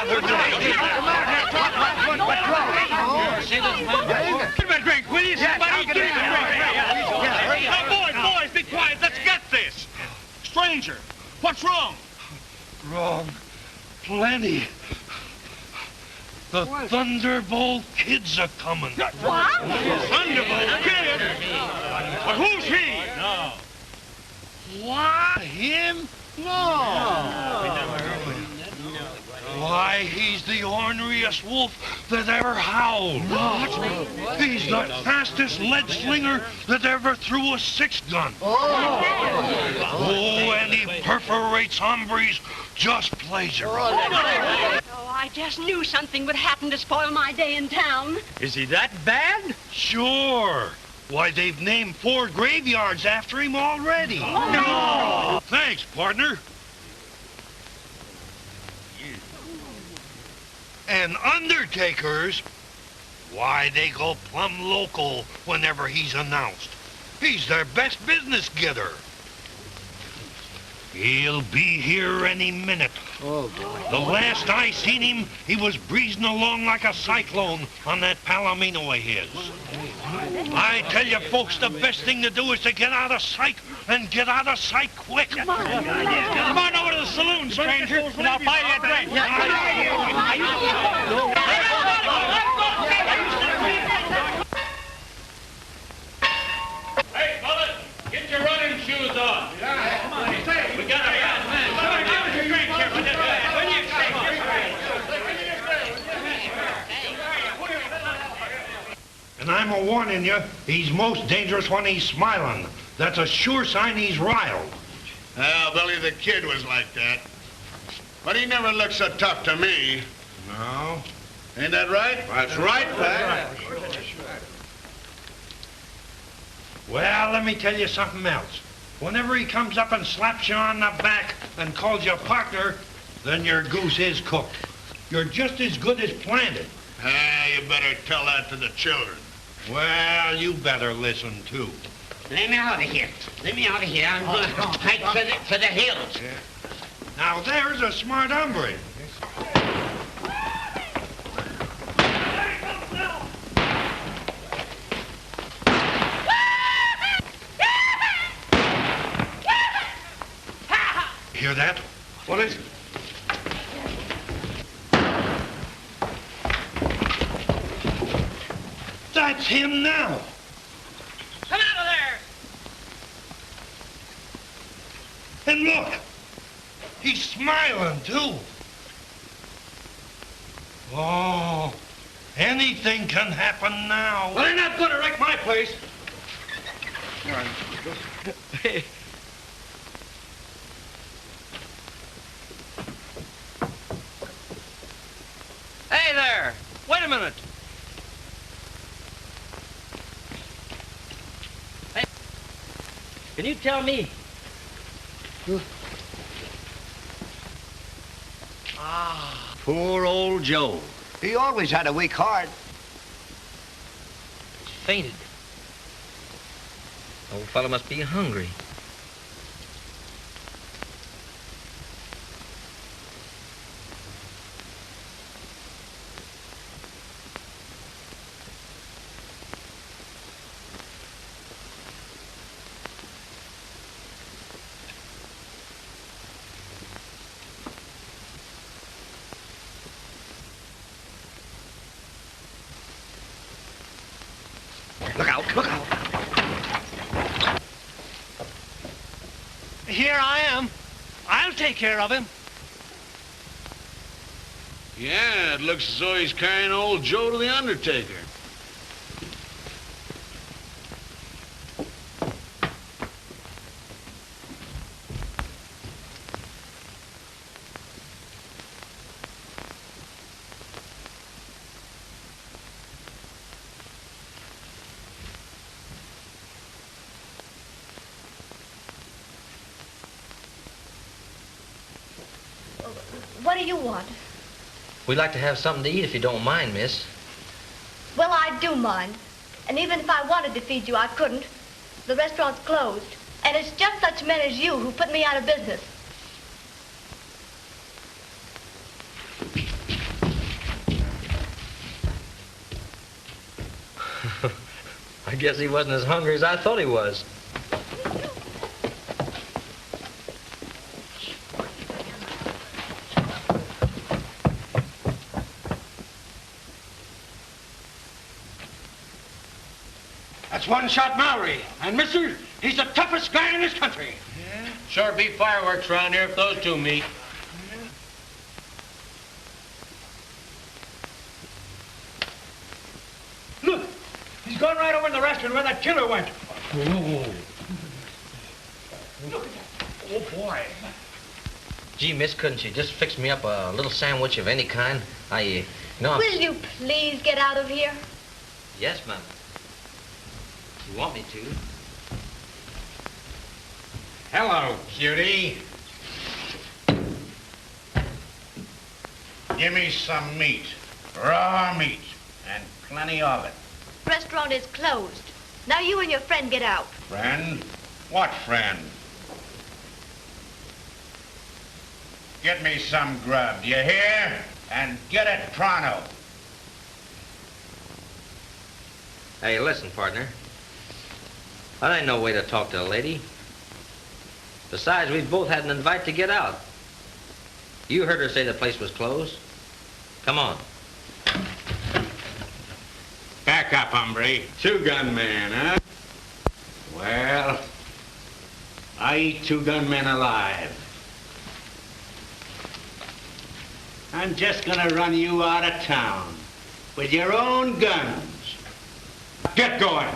other day. Give him a drink, will you? Somebody give him a drink. Now, boys, be quiet. Let's get this. Stranger, what's wrong? Wrong. Plenty. The Thunderbolt kids are coming. What? Thunderbolt kid? But who's he? No. What? Him? No. Why, he's the orneriest wolf that ever howled. What? He's the fastest lead slinger that ever threw a 6-gun. Oh, and he perforates hombres just pleasure. Oh, I just knew something would happen to spoil my day in town. Is he that bad? Sure. Why, they've named 4 graveyards after him already. No! Thanks, partner. And undertakers, why, they go plumb local whenever he's announced. He's their best business getter. He'll be here any minute. Oh, boy. The last I seen him, he was breezing along like a cyclone on that Palomino of his. I tell you, folks, the best thing to do is to get out of sight, and get out of sight quick. Come on over to the saloon, stranger, and I'll buy you a drink. Hey, fellas, get your running shoes on. Come on, we got a fast man. Somebody give us a drink here for this man. And I'm a-warning you, he's most dangerous when he's smiling. That's a sure sign he's riled. Well, Billy the Kid was like that. But he never looked so tough to me. No. Ain't that right? That's right, Pat. Well, let me tell you something else. Whenever he comes up and slaps you on the back and calls you partner, then your goose is cooked. You're just as good as planted. Ah, you better tell that to the children. Well, you better listen, too. Let me out of here. Let me out of here. I'm going to hike for the hills. Yeah. Now, there's a smart hombre. Hear that? What is it? That's him now. Come out of there! And look, he's smiling, too. Oh, anything can happen now. Well, they're not going to wreck my place. Hey there! Wait a minute. Hey, can you tell me? Ah, poor old Joe. He always had a weak heart. Fainted. Old fellow must be hungry. Look out, look out. Here I am. I'll take care of him. Yeah, it looks as though he's carrying old Joe to the undertaker. What do you want? We'd like to have something to eat if you don't mind, miss. Well, I do mind. And even if I wanted to feed you, I couldn't. The restaurant's closed. And it's just such men as you who put me out of business. Guess he wasn't as hungry as I thought he was. That's one-shot Maori. And, mister, he's the toughest guy in this country. Yeah? Sure be fireworks around here if those two meet. Look, he's gone right over in the restaurant where that killer went. Look at that. Oh, boy. Gee, miss, couldn't you just fix me up a little sandwich of any kind? Will you please get out of here? Yes, ma'am. You want me to? Hello, cutie. Give me some meat. Raw meat. And plenty of it. Restaurant is closed. Now you and your friend get out. Friend? What friend? Get me some grub, do you hear? And get it pronto. Hey, listen, partner. That ain't no way to talk to a lady. Besides, we both had an invite to get out. You heard her say the place was closed. Come on. Back up, hombre. Two-gun man, huh? Well, I eat two-gun men alive. I'm just gonna run you out of town with your own guns. Get going.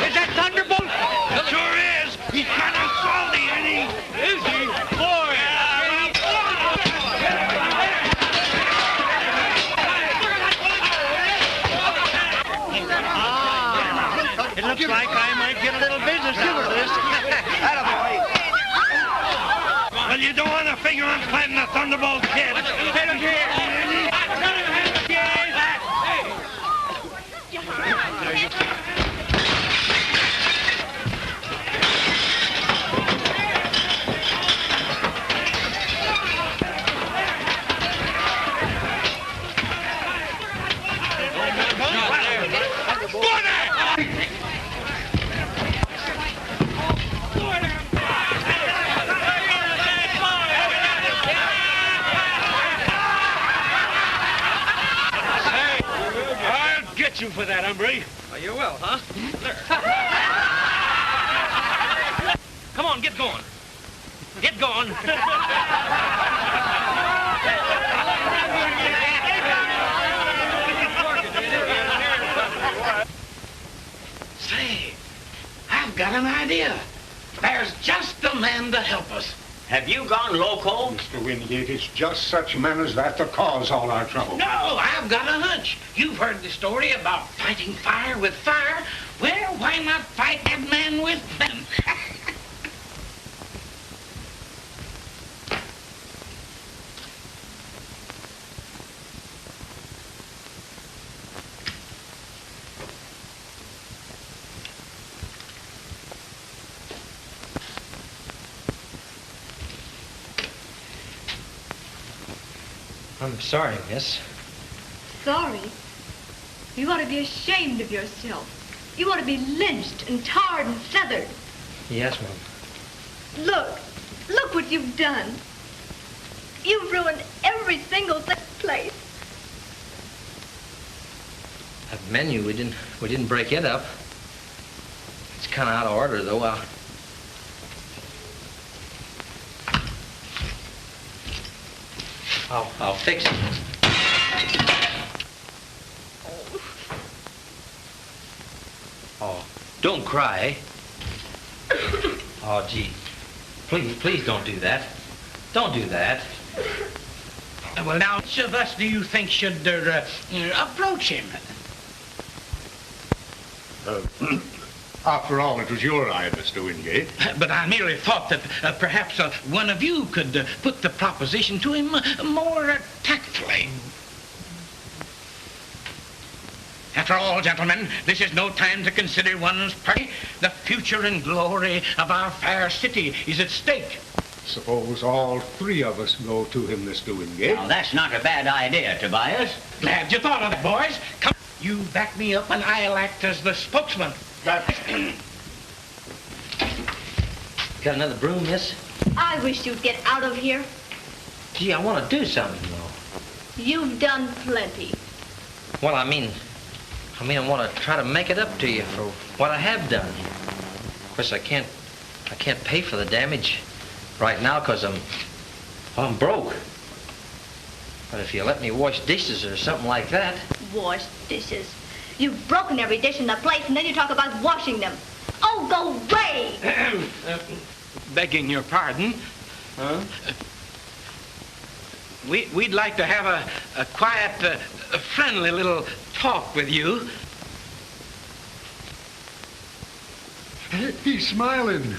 Is that Thunderbolt? Sure is. He's kind of salty, ain't he? Is he? Boy! It looks like I might get a little business out of this. Well, you don't want to figure on planting a Thunderbolt kid. Hey, look here. You for that, hombre. Oh, you will, huh? Come on, get going. Get going. Say, I've got an idea. There's just the man to help us. Have you gone loco? Mr. Wingate, it's just such men as that cause all our trouble. No, I've got a hunch. You've heard the story about fighting fire with fire. Well, why not fight that man with men? I'm sorry, miss. Sorry? You ought to be ashamed of yourself. You ought to be lynched and tarred and feathered. Yes, ma'am. Look, Look what you've done. You've ruined every single place. That menu, we didn't break it up. It's kind of out of order, though. I'll fix it. Oh, don't cry. Oh, gee. Please don't do that. Don't do that. Well, now, which of us do you think should approach him? After all, it was your eye, Mr. Wingate. But I merely thought that perhaps one of you could put the proposition to him more tactfully. After all, gentlemen, this is no time to consider one's party. The future and glory of our fair city is at stake. Suppose all three of us go to him, Mr. Wingate. Now, that's not a bad idea, Tobias. Glad you thought of it, boys. Come, you back me up and I'll act as the spokesman. Got another broom, miss? I wish you'd get out of here. Gee, I want to do something, though. You've done plenty. Well, I mean, I want to try to make it up to you for what I have done. Of course, I can't pay for the damage right now because I'm broke. But if you let me wash dishes or something like that. Wash dishes. You've broken every dish in the place, and then you talk about washing them. Oh, go away! Begging your pardon. Huh? We'd like to have a quiet, friendly little talk with you. He's smiling.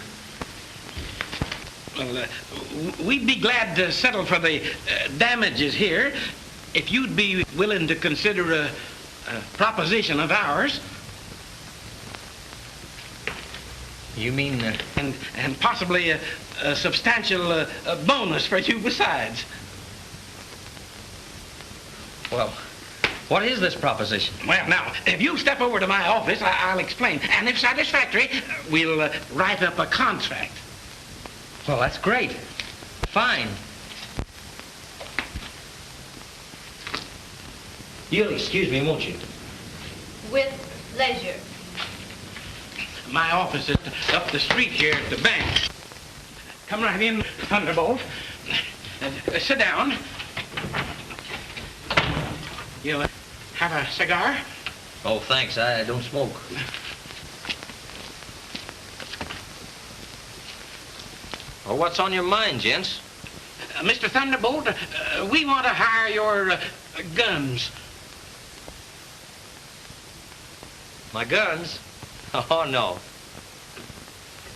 Well, we'd be glad to settle for the damages here if you'd be willing to consider a proposition of ours. You mean... And possibly a substantial bonus for you besides. Well, what is this proposition? Well, now, if you step over to my office, I'll explain. And if satisfactory, we'll write up a contract. Well, that's great. Fine. You'll excuse me, won't you? With pleasure. My office is up the street here at the bank. Come right in, Thunderbolt. Sit down. You'll have a cigar? Oh, thanks. I don't smoke. Well, what's on your mind, gents? Mr. Thunderbolt, we want to hire your guns. My guns? Oh, no.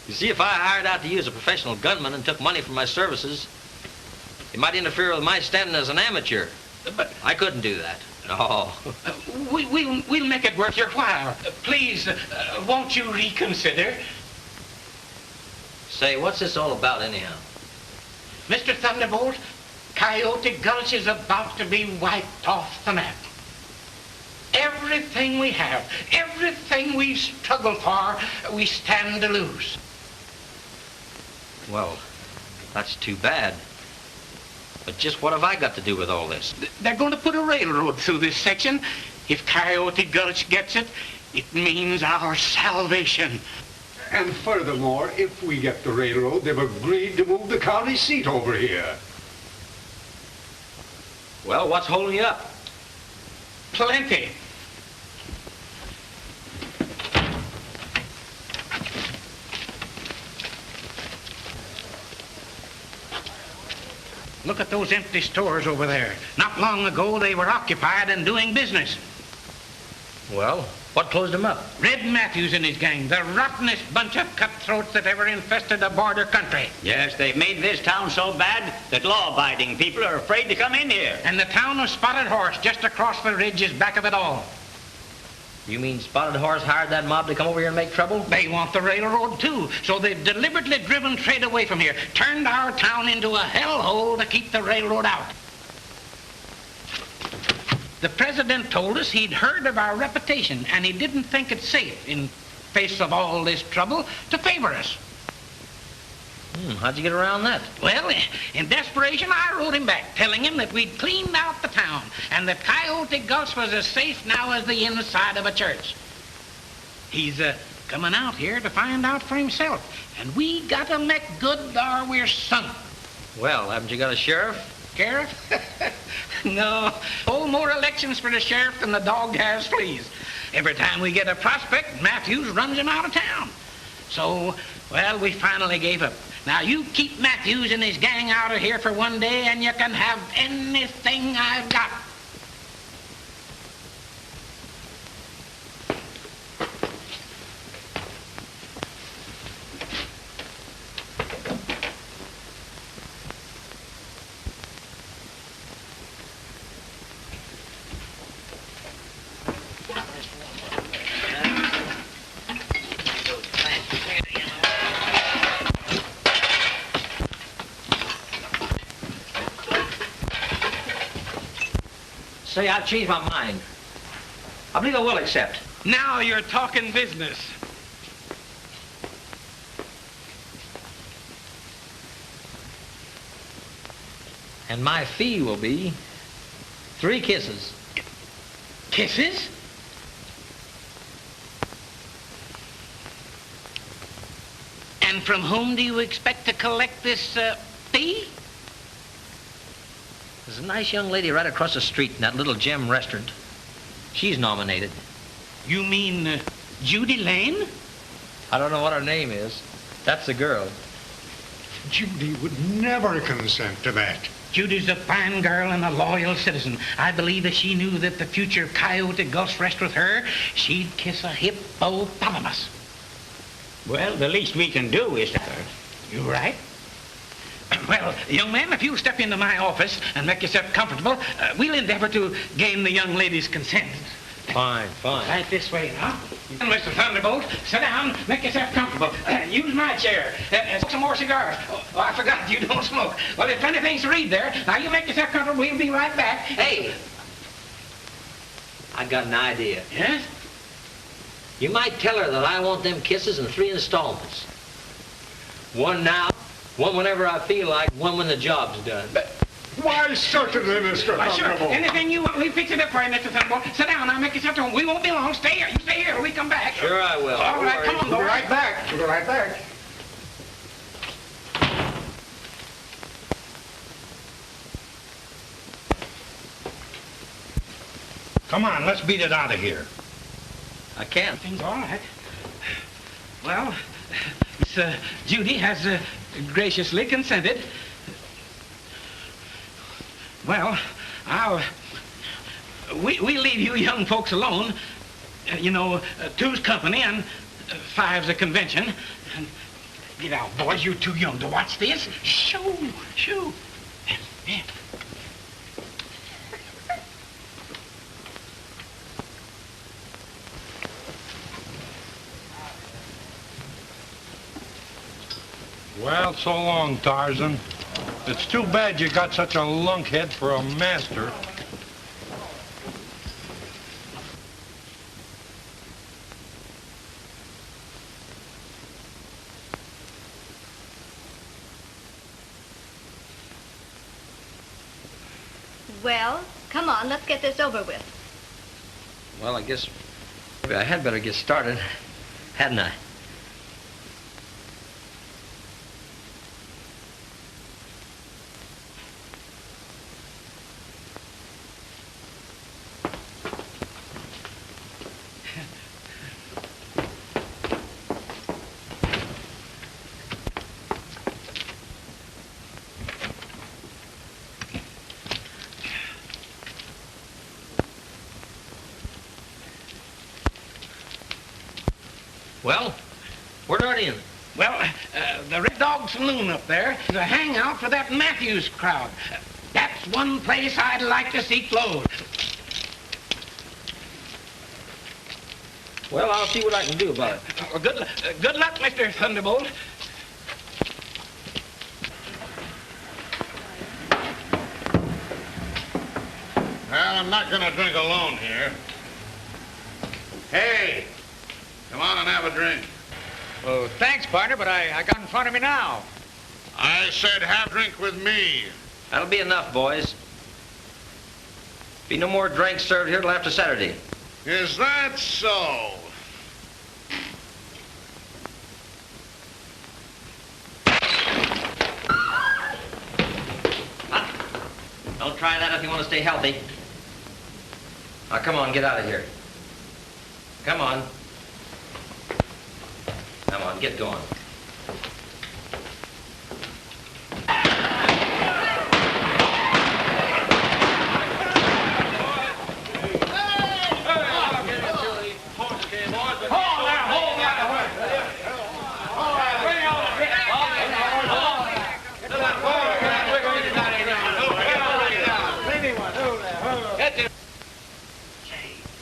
You see, if I hired out to you as a professional gunman and took money for my services, it might interfere with my standing as an amateur. But I couldn't do that. No. We'll make it worth your while. Please, won't you reconsider? Say, what's this all about, anyhow? Mr. Thunderbolt, Coyote Gulch is about to be wiped off the map. Everything we have, everything we've struggled for, we stand to lose. Well, that's too bad. But just what have I got to do with all this? They're going to put a railroad through this section. If Coyote Gulch gets it, it means our salvation. And furthermore, if we get the railroad, they've agreed to move the county seat over here. Well, what's holding you up? Plenty. Look at those empty stores over there. Not long ago, they were occupied and doing business. Well, what closed them up? Red Matthews and his gang, the rottenest bunch of cutthroats that ever infested a border country. Yes, they've made this town so bad that law-abiding people are afraid to come in here. And the town of Spotted Horse, just across the ridge, is back of it all. You mean Spotted Horse hired that mob to come over here and make trouble? They want the railroad, too, so they've deliberately driven trade away from here, turned our town into a hellhole to keep the railroad out. The president told us he'd heard of our reputation, and he didn't think it safe, in face of all this trouble, to favor us. How'd you get around that? Well, in desperation, I wrote him back, telling him that we'd cleaned out the town and that Coyote Gulch was as safe now as the inside of a church. He's coming out here to find out for himself, and we gotta make good or we're sunk. Well, haven't you got a sheriff? Sheriff? No. Oh, more elections for the sheriff than the dog has fleas. Every time we get a prospect, Matthews runs him out of town. So, well, we finally gave up. Now, you keep Matthews and his gang out of here for one day, and you can have anything I've got. Say, I've changed my mind. I believe I will accept. Now you're talking business. And my fee will be 3 kisses. Kisses? And from whom do you expect to collect this fee? There's a nice young lady right across the street in that little gem restaurant. She's nominated. You mean Judy Lane? I don't know what her name is. That's the girl. Judy would never consent to that. Judy's a fine girl and a loyal citizen. I believe if she knew that the future Coyote Gulch rests with her, she'd kiss a hippopotamus. Well, the least we can do is... You right? Well, young man, if you'll step into my office and make yourself comfortable, we'll endeavor to gain the young lady's consent. Fine, fine. Right this way now. And Mr. Thunderbolt, sit down, make yourself comfortable. Use my chair. Smoke some more cigars. Oh, I forgot, you don't smoke. Well, there's plenty of things to read there. Now, you make yourself comfortable. We'll be right back. Hey! I got an idea. Yes? You might tell her that I want them kisses in 3 installments. One now, one whenever I feel like, one when the job's done. Why, certainly, Mr. Why, sure. Thunderbolt. Anything you want, we'll fix it up for you, Mr. Thunderbolt. Sit down now, make yourself at home. We won't be long. Stay here. You stay here till we come back. Sure I will. All right, come on, We'll boy. be right back. We'll be right back. Come on, let's beat it out of here. I can't. Things all right. Well, Miss Judy has graciously consented. Well, we'll leave you young folks alone. You know, 2's company and 5's a convention. And get out, boys. You're too young to watch this. Shoo, shoo. Yeah. Well, so long, Tarzan. It's too bad you got such a lunkhead for a master. Well, come on, let's get this over with. Well, I guess maybe I had better get started, hadn't I? Well, where'd I in? Well, the Red Dog Saloon up there is a hangout for that Matthews crowd. That's one place I'd like to see closed. Well, I'll see what I can do about it. Good luck, Mr. Thunderbolt. Well, I'm not going to drink alone here. Hey, come on and have a drink. Well, thanks, partner, but I got in front of me now. I said have a drink with me. That'll be enough, boys. Be no more drinks served here till after Saturday. Is that so? Don't try that if you want to stay healthy. Now, come on, get out of here. Come on. Come on, get going.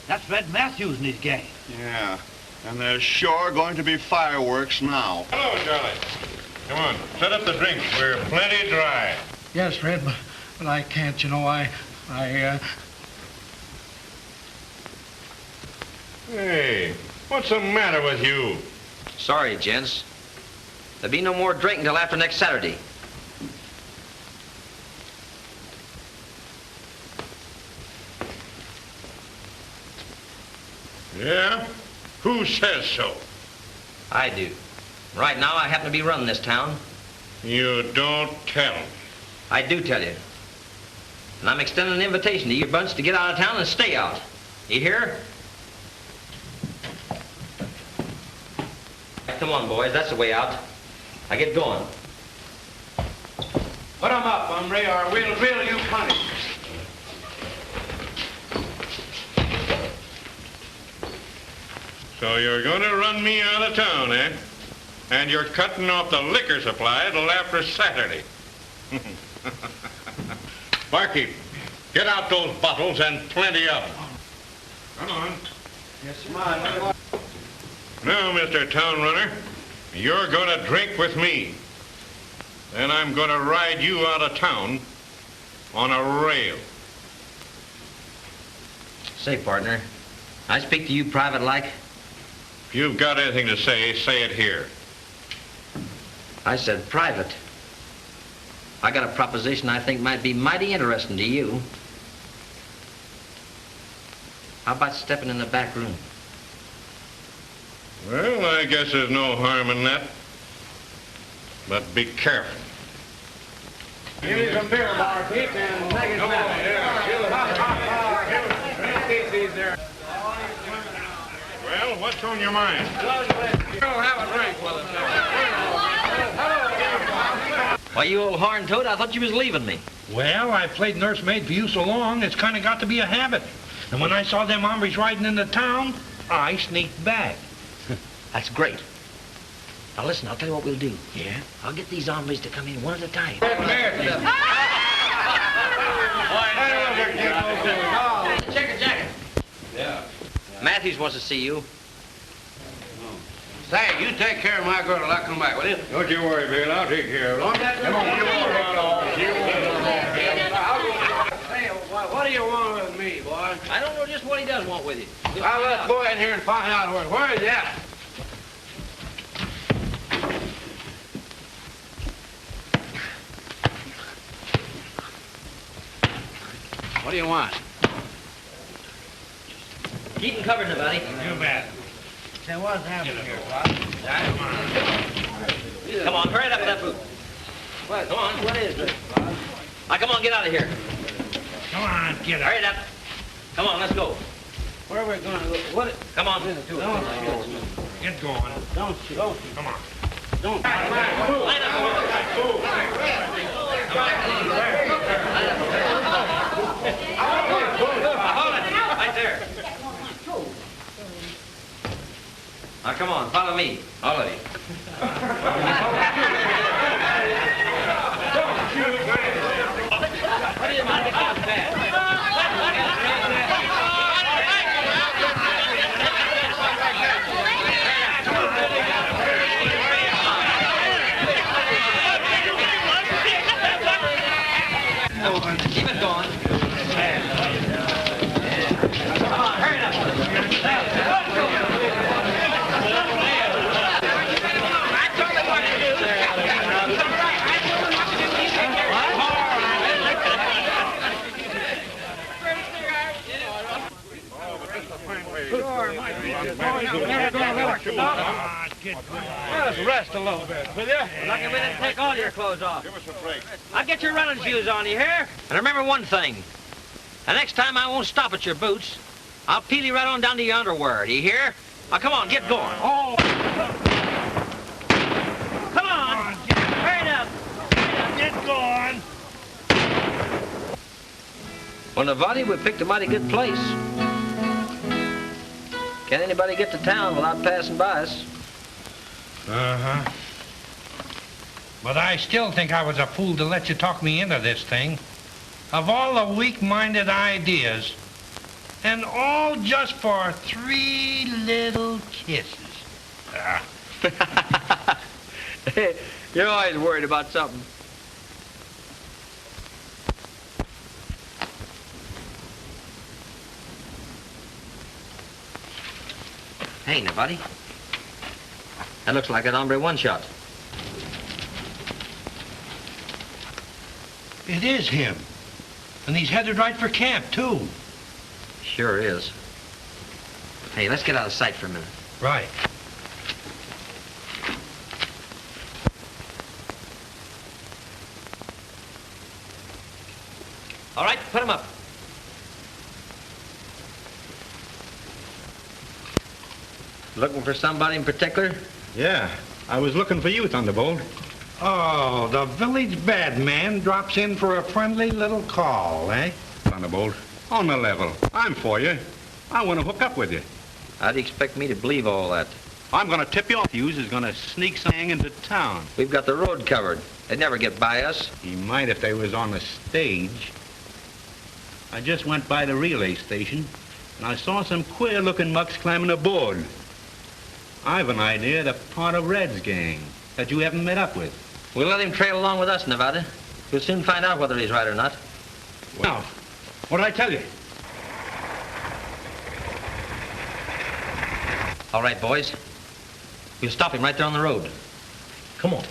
That's Red Matthews and his gang. Yeah, and there's sure going to be fireworks now. Hello, Charlie. Come on, set up the drinks. We're plenty dry. Yes, Red, but I can't, you know, Hey, what's the matter with you? Sorry, gents. There'll be no more drinking until after next Saturday. Yeah? Who says so? I do. Right now, I happen to be running this town. You don't tell. I do tell you. And I'm extending an invitation to you bunch to get out of town and stay out. You hear? Come on, boys. That's the way out. Now get going. Put 'em up, hombre, or we'll drill you plenty. So you're going to run me out of town, eh? And you're cutting off the liquor supply till after Saturday. Barkeep, get out those bottles and plenty of them. Come on. Yes, ma'am. Now, Mr. Town Runner, you're going to drink with me. Then I'm going to ride you out of town on a rail. Say, partner, I speak to you private-like. If you've got anything to say it here. I said private. I got a proposition I think might be mighty interesting to you. How about stepping in the back room? Well, I guess there's no harm in that. But be careful. Give me some beer, barkeep, and take it back. Well, what's on your mind? Have a drink with us. Why, you old horn toad, I thought you was leaving me. Well, I played nursemaid for you so long, it's kind of got to be a habit. And when I saw them hombres riding into town, I sneaked back. That's great. Now listen, I'll tell you what we'll do. Yeah? I'll get these hombres to come in one at a time. Check your jacket. Yeah. Matthews wants to see you. Say, you take care of my girl till I come back, will you? Don't you worry, Bill. I'll take care of it. Come on, Hey, what do you want with me, boy? I don't know just what he does want with you. Let's go in here and find out where is he at? What do you want? Keep him covered, buddy. You bet. Say, what's happening here, Come on, hurry it up with that boot. What? Come on. What is it? Now, come on, get out of here. Come on, get Hurry up. it up. Come on, let's go. Where are we going to go? What? Come on. Get going. Don't. Come on. Don't. Line up. Hold it. Right there. Now, come on, follow me. All of you. What do you mind to come back? Keep it going. Come on, hurry it up. I told him what to do. Let us rest a little bit, will you? Lucky we didn't take all your clothes off. Give us a break. I'll get your running shoes on, you hear? And remember one thing. The next time I won't stop at your boots. I'll peel you right on down to your underwear, do you hear? Now, come on, get going. Oh! Come on! Hurry up! Get going. Well, Nevada, we picked a mighty good place. Can't anybody get to town without passing by us? Uh-huh. But I still think I was a fool to let you talk me into this thing. Of all the weak-minded ideas, and all just for 3 little kisses. Hey, you're always worried about something. Hey, nobody. That looks like an hombre one-shot. It is him. And he's headed right for camp, too. Sure is. Hey, let's get out of sight for a minute. Right. All right, put him up. Looking for somebody in particular? Yeah, I was looking for you, Thunderbolt. Oh, the village bad man drops in for a friendly little call, eh? Thunderbolt, on the level. I'm for you. I want to hook up with you. How do you expect me to believe all that? I'm going to tip you off. Hughes is going to sneak something into town. We've got the road covered. They'd never get by us. He might if they was on the stage. I just went by the relay station, and I saw some queer-looking mucks climbing aboard. I've an idea they're part of Red's gang that you haven't met up with. We'll let him trail along with us, Nevada. We'll soon find out whether he's right or not. Now, what did I tell you? All right, boys. We'll stop him right there on the road. Come on.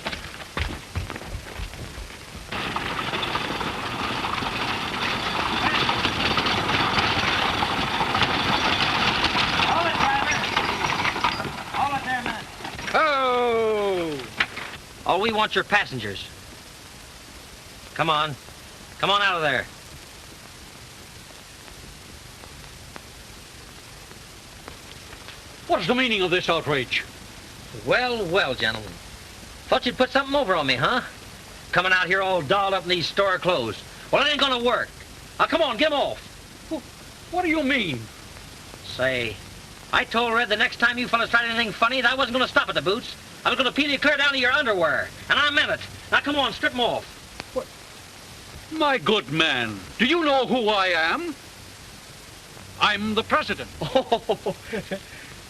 Oh, we want your passengers. Come on. Come on out of there. What is the meaning of this outrage? Well, well, gentlemen. Thought you'd put something over on me, huh? Coming out here all dolled up in these store clothes. Well, it ain't gonna work. Now, come on, get 'em off. What do you mean? Say, I told Red the next time you fellas tried anything funny that I wasn't gonna stop at the boots. I was gonna peel you clear down to your underwear. And I meant it. Now, come on, strip 'em off. What? My good man, do you know who I am? I'm the president. Oh,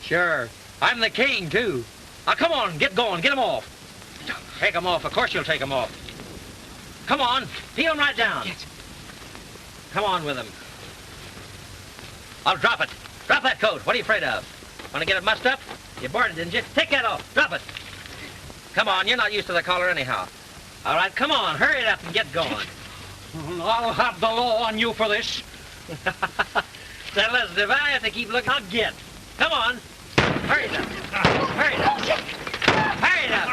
sure. I'm the king, too. Now, come on, get going, get 'em off. Take 'em off, of course you'll take 'em off. Come on, peel 'em right down. Yes. Come on with 'em. I'll drop it. Drop that coat. What are you afraid of? Want to get it mussed up? You bored it, didn't you? Take that off. Drop it. Come on, you're not used to the collar anyhow. All right, come on, hurry it up and get going. I'll have the law on you for this. So listen, if I have to keep looking, I'll get. Come on. Hurry it up. Hurry it up. Hurry it up.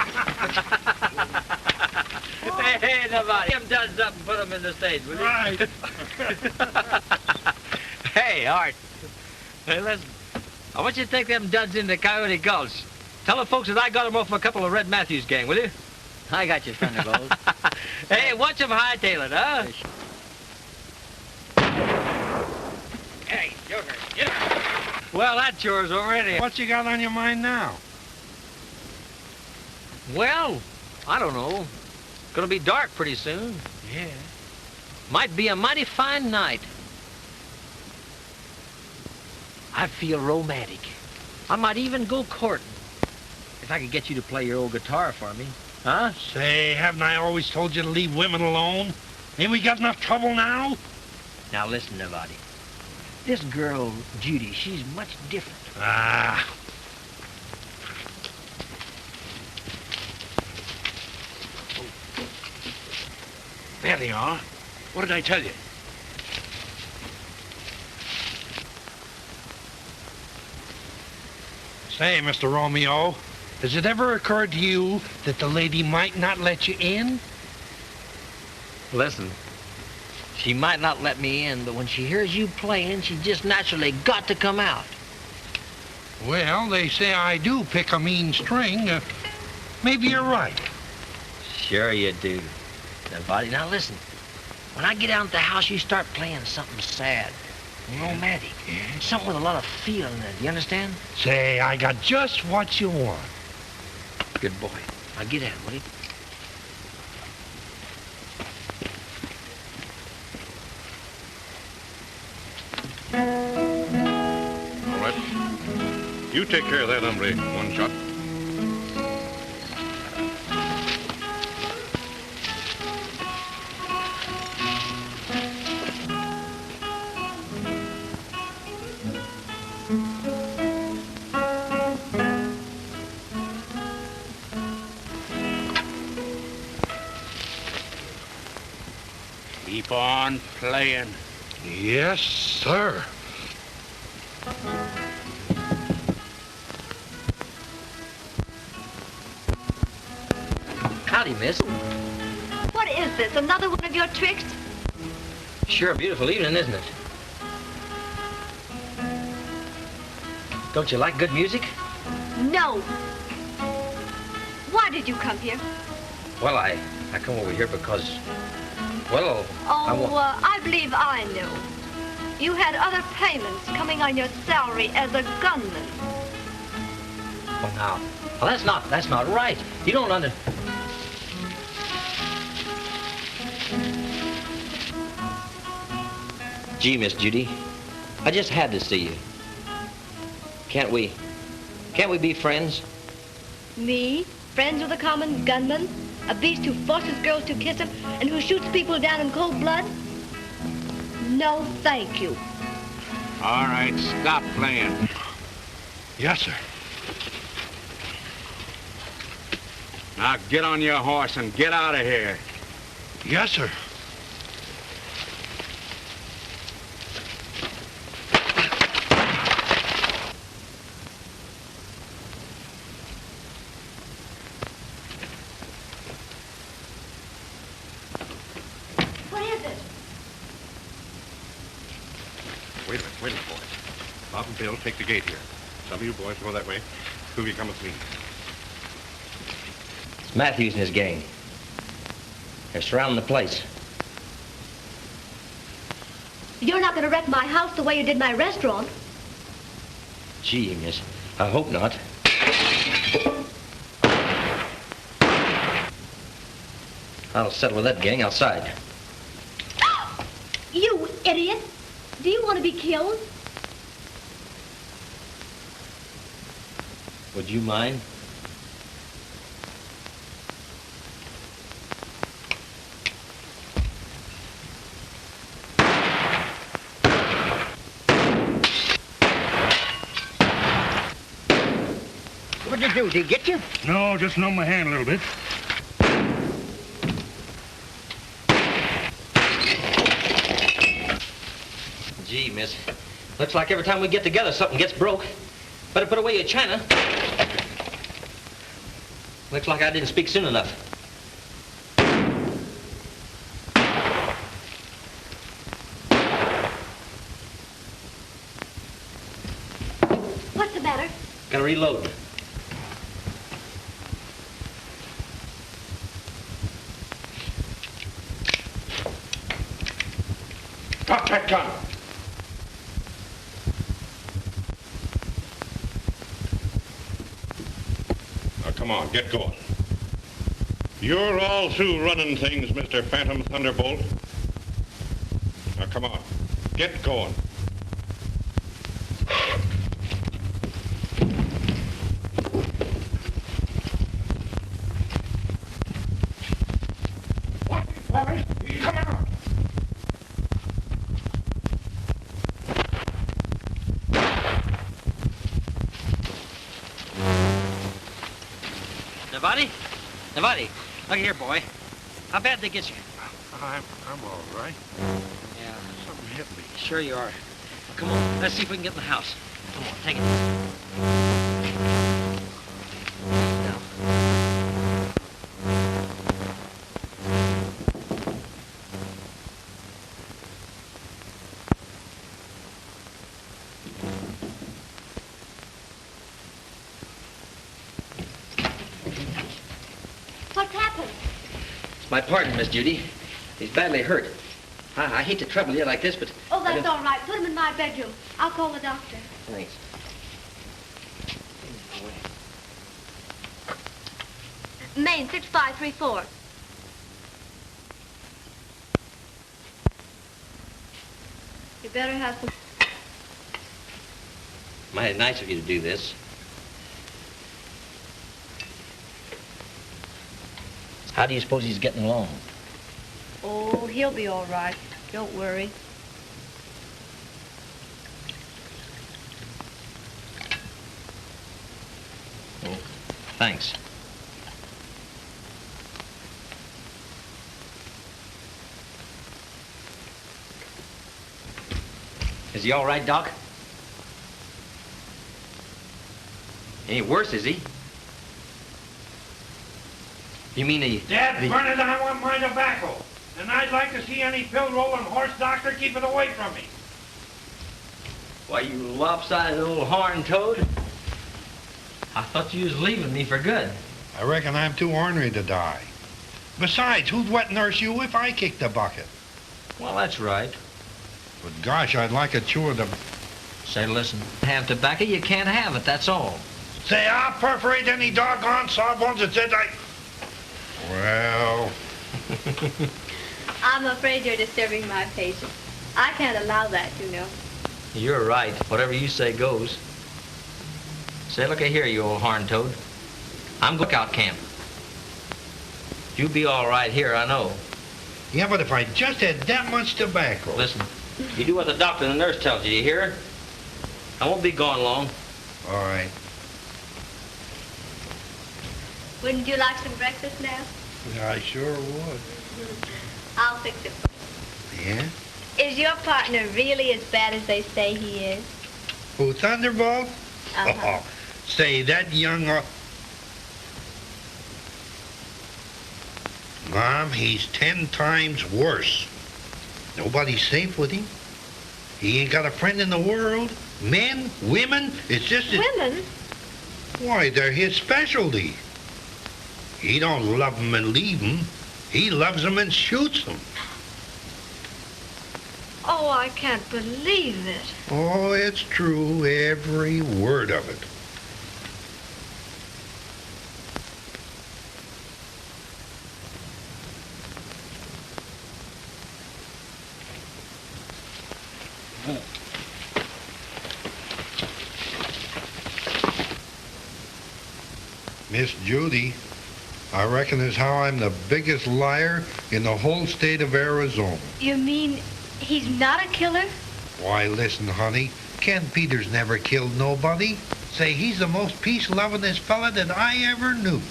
Hey, nobody. Get 'em done up and put 'em in the stage, will you? Right. Hey, Art. Hey, listen. I want you to take them duds into Coyote Gulch. Tell the folks that I got 'em off a couple of Red Matthews gang, will you? I got you, Thunderbolt. Hey, watch 'em hightail it, huh? Hey, Joker, get up. Well, that's yours already. What you got on your mind now? Well, I don't know. Gonna be dark pretty soon. Yeah. Might be a mighty fine night. I feel romantic. I might even go courting. If I could get you to play your old guitar for me. Huh? Say, haven't I always told you to leave women alone? Ain't we got enough trouble now? Now listen, Nevada. This girl, Judy, she's much different. Ah. There they are. What did I tell you? Say, Mr. Romeo, has it ever occurred to you that the lady might not let you in? Listen, she might not let me in, but when she hears you playing, she just naturally got to come out. Well, they say I do pick a mean string. Maybe you're right. Sure you do. Now, buddy, now listen. When I get out of the house, you start playing something sad and romantic. Something with a lot of feeling in it. You understand? Say, I got just what you want. Good boy. Now get in, will you? All right. You take care of that, hombre. One shot. Keep on playing. Yes, sir. Howdy, miss. What is this, another one of your tricks? Sure a beautiful evening, isn't it? Don't you like good music? No. Why did you come here? Well, I come over here because, well, I believe I know. You had other payments coming on your salary as a gunman. Oh, now, well, that's not right. You don't under... Gee, Miss Judy, I just had to see you. Can't we be friends? Me? Friends with a common gunman? A beast who forces girls to kiss him and who shoots people down in cold blood? No, thank you. All right, stop playing. Yes, sir. Now get on your horse and get out of here. Yes, sir. What is it? Wait a minute, boys. Bob and Bill, take the gate here. Some of you boys go that way. Two of you come with me. It's Matthews and his gang. They're surrounding the place. You're not going to wreck my house the way you did my restaurant. Gee, miss, I hope not. I'll settle with that gang outside. You idiot! Do you want to be killed? Would you mind? What'd you do? Did he get you? No, just numb my hand a little bit. Gee, miss, looks like every time we get together, something gets broke. Better put away your china. Looks like I didn't speak soon enough. What's the matter? Gotta reload. Drop that gun. Now, come on, get going. You're all through running things, Mr. Phantom Thunderbolt. Now, come on, get going. Come on. Nobody. Look here, boy. How bad they get you? I'm all right. Yeah. Something hit me. Sure you are. Come on, let's see if we can get in the house. Come on, take it. It's my pardon, Miss Judy. He's badly hurt. I hate to trouble you like this, but... Oh, that's all right. Put him in my bedroom. I'll call the doctor. Thanks. Maine, 6534. You better have some... Mighty nice of you to do this. How do you suppose he's getting along? Oh, he'll be all right. Don't worry. Oh, thanks. Is he all right, Doc? Any worse, is he? You mean he... Dad, burn it, I want my tobacco. And I'd like to see any pill-rolling horse doctor keep it away from me. Why, you lopsided old horn toad. I thought you was leaving me for good. I reckon I'm too ornery to die. Besides, who'd wet nurse you if I kicked the bucket? Well, that's right. But gosh, I'd like a chew of the... Say, listen, have tobacco, you can't have it, that's all. Say, I'll perforate any doggone sawbones that said I... Well... I'm afraid you're disturbing my patient. I can't allow that, you know. You're right. Whatever you say goes. Say, look here, you old horn toad. I'm lookout camp. You'll be all right here, I know. Yeah, but if I just had that much tobacco... Listen, you do what the doctor and the nurse tells you, you hear? I won't be gone long. All right. Wouldn't you like some breakfast now? I sure would. I'll fix it for you. Yeah? Is your partner really as bad as they say he is? Who, Thunderbolt? Uh-huh. Oh, say, that young... Mom, he's 10 times worse. Nobody's safe with him. He ain't got a friend in the world. Men, women, it's just... Women? Why, they're his specialty. He don't love 'em and leave 'em. He loves 'em and shoots 'em. Oh, I can't believe it. Oh, it's true, every word of it. Miss Judy, I reckon as how I'm the biggest liar in the whole state of Arizona. You mean he's not a killer? Why, listen, honey, Ken Peters never killed nobody. Say, he's the most peace-lovingest fella that I ever knew.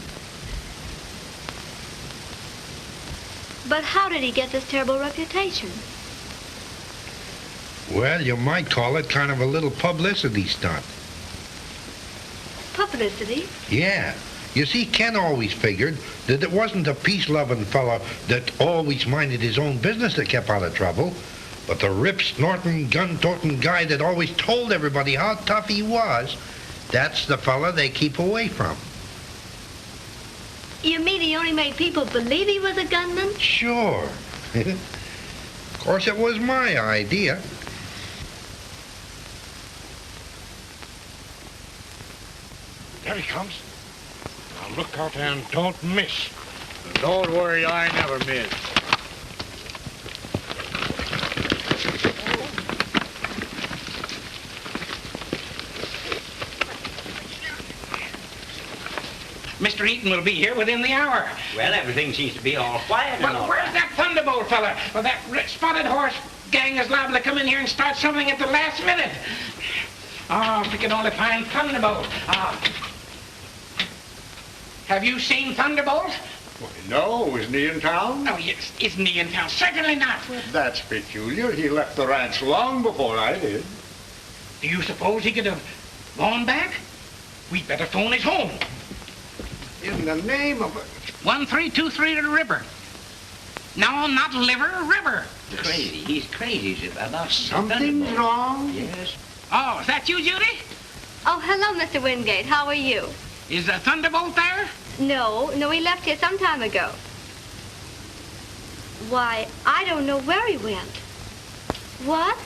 But how did he get this terrible reputation? Well, you might call it kind of a little publicity stunt. Publicity? Yeah. You see, Ken always figured that it wasn't a peace-loving fella that always minded his own business that kept out of trouble, but the rip-snorting, gun-toting guy that always told everybody how tough he was, that's the fella they keep away from. You mean he only made people believe he was a gunman? Sure. Of course, it was my idea. There he comes. Now look out there and don't miss. Don't worry, I never miss. Mr. Eaton will be here within the hour. Well, everything seems to be all quiet and all Where's right. that Thunderbolt fella? Well, that spotted horse gang is liable to come in here and start something at the last minute. Oh, if we could only find Thunderbolt. Have you seen Thunderbolt? Why, no, isn't he in town? Oh, yes. Isn't he in town? Certainly not. That's peculiar. He left the ranch long before I did. Do you suppose he could have gone back? We'd better phone his home. In the name of... 1323 to the river. No, not liver, river. Crazy. He's crazy about Something's wrong? Yes. Oh, is that you, Judy? Oh, hello, Mr. Wingate. How are you? Is Thunderbolt there? No, he left here some time ago. Why, I don't know where he went. What?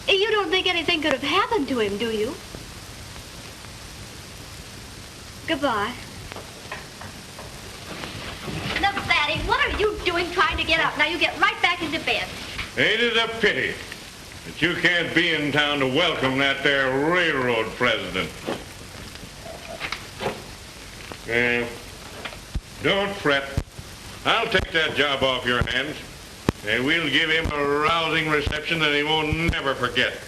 You don't think anything could have happened to him, do you? Goodbye. Now, Fatty, what are you doing trying to get up? Now, you get right back into bed. Ain't it a pity that you can't be in town to welcome that there railroad president? Yeah. Don't fret. I'll take that job off your hands, and we'll give him a rousing reception that he won't never forget.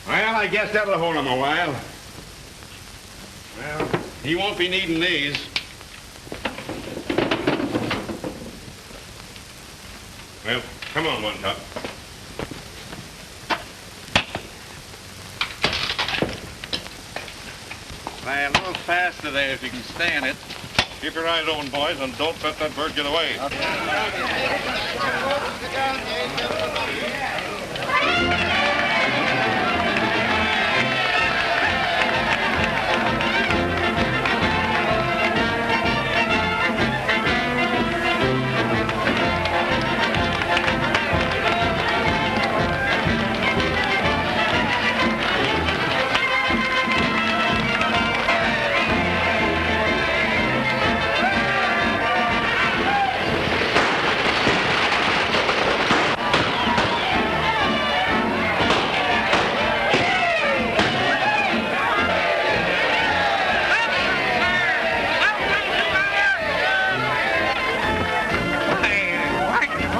Well, I guess that'll hold him a while. Well, he won't be needing these. Well, come on, One Top. Fly a little faster there if you can stand it. Keep your eyes open, boys, and don't let that bird get away.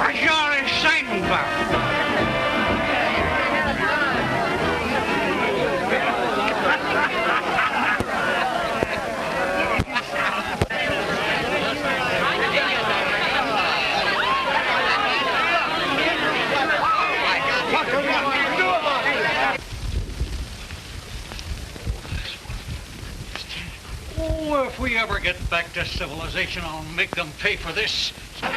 What's all this excitement about? Oh, if we ever get back to civilization, I'll make them pay for this. Look!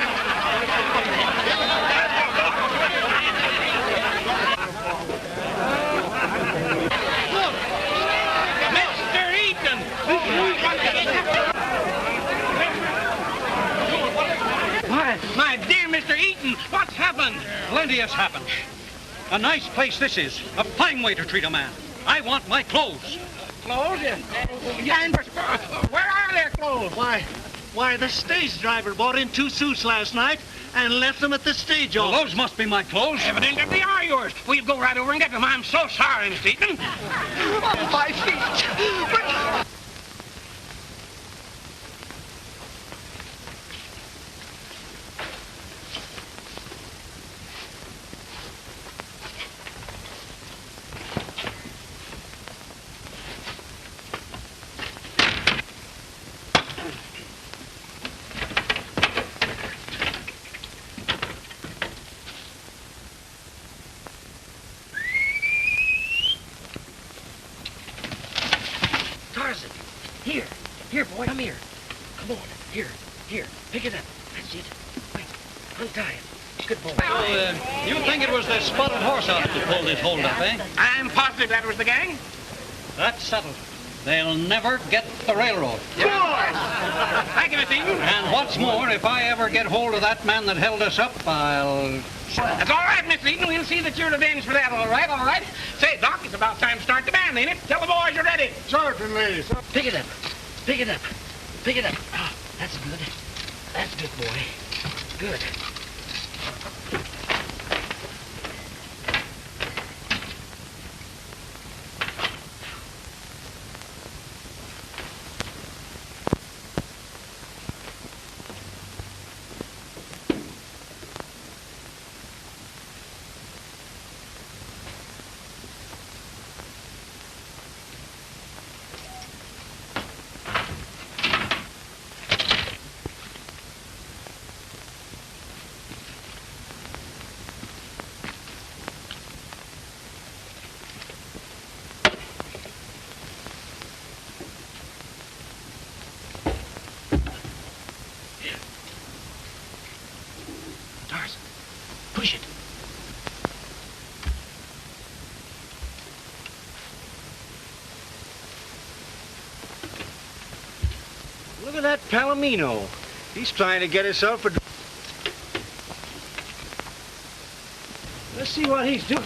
Mr. Eaton! Why, my dear Mr. Eaton, what's happened? Plenty has happened. A nice place this is. A fine way to treat a man. I want my clothes. Clothes? Where are their clothes? Why, the stage driver brought in 2 suits last night and left them at the stage Well, office. those must be my clothes. Evidently they are yours. We'll go right over and get them. I'm so sorry, Mr. Eaton. My feet! Tarzan, here, boy, come here. Come on, here, pick it up. That's it. Quick, untie it. Good boy. So, you think it was the spotted horse outfit that pulled this hold up, eh? I'm positive that was the gang. That's settled. They'll never get the railroad. Thank you, Mr. Eaton. And what's more, if I ever get hold of that man that held us up, I'll... That's all right, Mr. Eaton. We'll see that you're avenged for that, all right? Say, Doc, it's about time to start the band, ain't it? Tell the boys you're ready. Certainly. Pick it up. Oh, that's good. That's good, boy. Good. Push it. Look at that Palomino. He's trying to get himself a... Let's see what he's doing.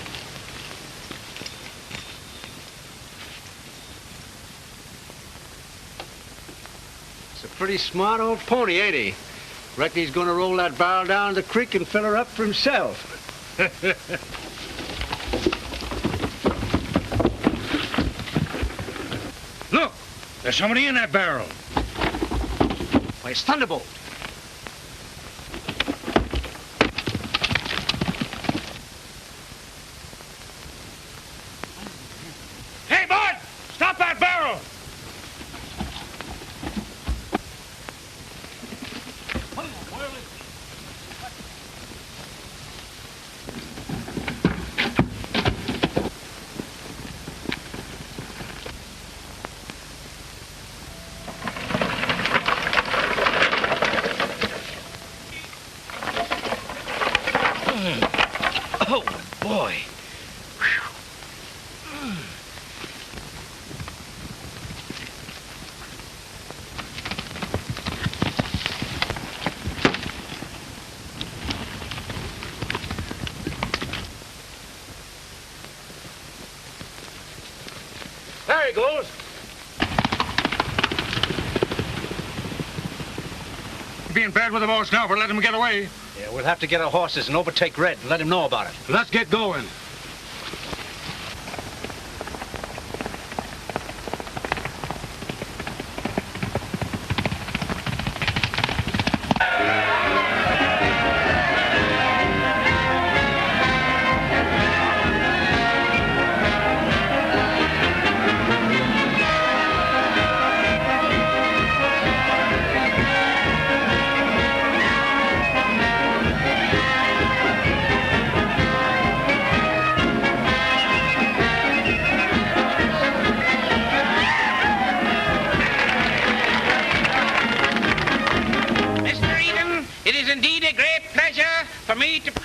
It's a pretty smart old pony, ain't he? Reckon he's gonna roll that barrel down the creek and fill her up for himself. Look, there's somebody in that barrel. Why, it's Thunderbolt. Hey, Bud! Stop that barrel! Oh, boy. There he goes. Being bad with the boss now, but let him get away. Yeah, we'll have to get our horses and overtake Red and let him know about it. Let's get going.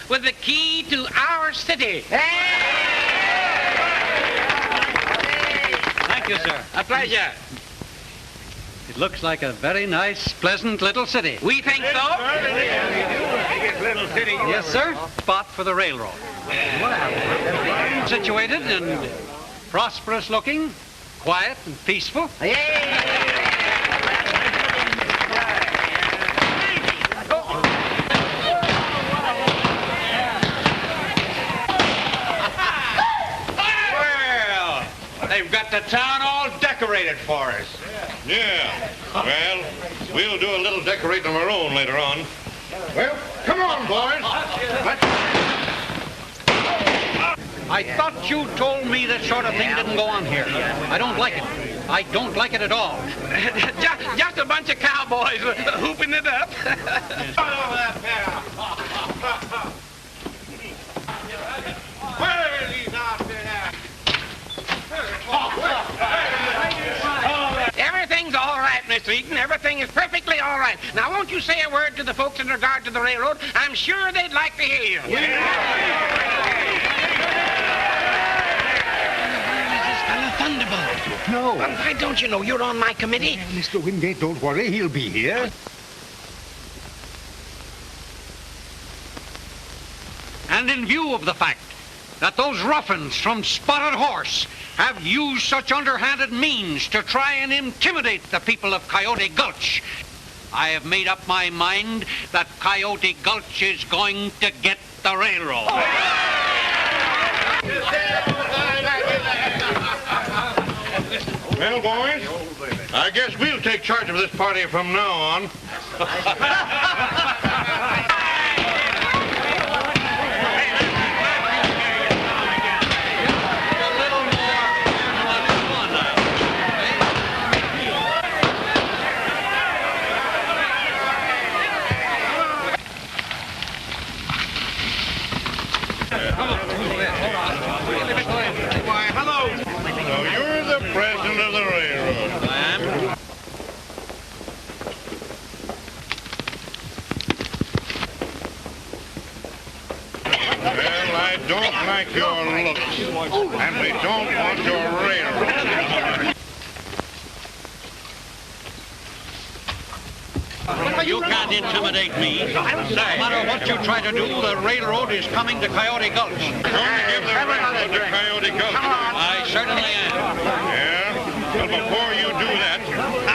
With the key to our city. Thank you, sir. A pleasure. It looks like a very nice, pleasant little city. We think so. Yes, sir. Spot for the railroad. Situated and prosperous looking, quiet and peaceful. They've got the town all decorated for us. Yeah. Well, we'll do a little decorating of our own later on. Well, come on, boys. I thought you told me that sort of thing didn't go on here. I don't like it. I don't like it at all. Just a bunch of cowboys hooping it up. Where is he out there? Everything's all right, Mr. Eaton. Everything is perfectly all right. Now, won't you say a word to the folks in regard to the railroad? I'm sure they'd like to hear you. Who's this fellow Thunderbolt? No. Well, why don't you know you're on my committee? Mr. Wingate, don't worry. He'll be here. And in view of the fact that those ruffians from Spotted Horse have used such underhanded means to try and intimidate the people of Coyote Gulch, I have made up my mind that Coyote Gulch is going to get the railroad. Well, boys, I guess we'll take charge of this party from now on. I don't like your looks, and we don't want your railroad. You can't intimidate me. No matter what you try to do, the railroad is coming to Coyote Gulch. Going to give the railroad to Coyote Gulch. I certainly am. Yeah? Well, before you do that,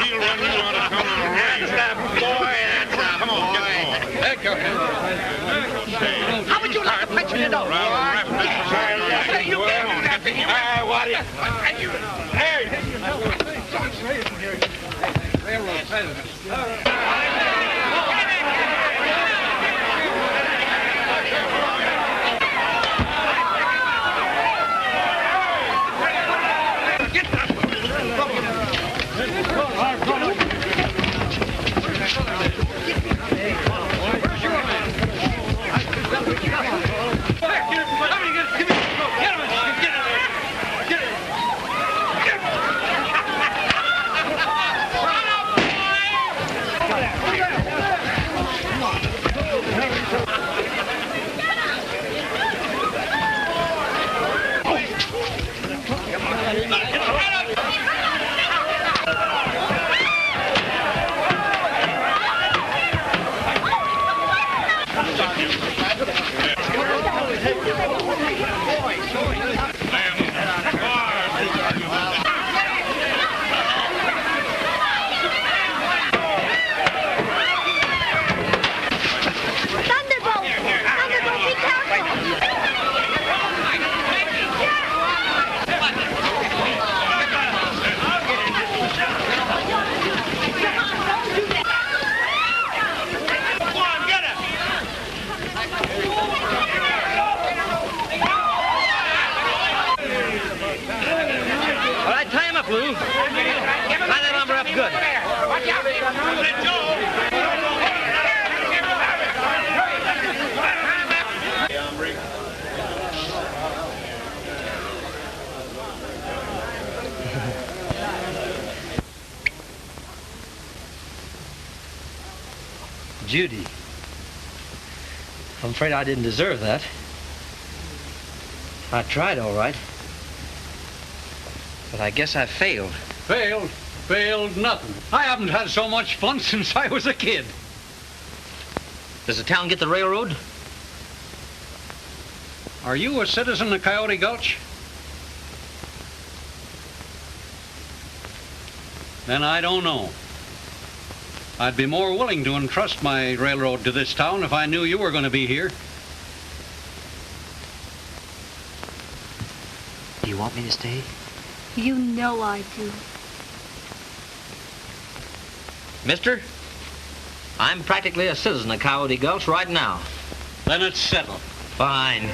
he'll run you out of town on a race. Come on, get going. Take your hand. How would you like to punch me in the nose? You Railroad president. Thunderbolt! Thunderbolt, be careful! All right, tie him up, Lou. Tie that lumber up good. Judy. I'm afraid I didn't deserve that. I tried all right. But I guess I failed. Failed? Failed nothing. I haven't had so much fun since I was a kid. Does the town get the railroad? Are you a citizen of Coyote Gulch? Then I don't know. I'd be more willing to entrust my railroad to this town if I knew you were going to be here. Do you want me to stay? You know I do. Mister, I'm practically a citizen of Coyote Gulch right now. Then it's settled. Fine.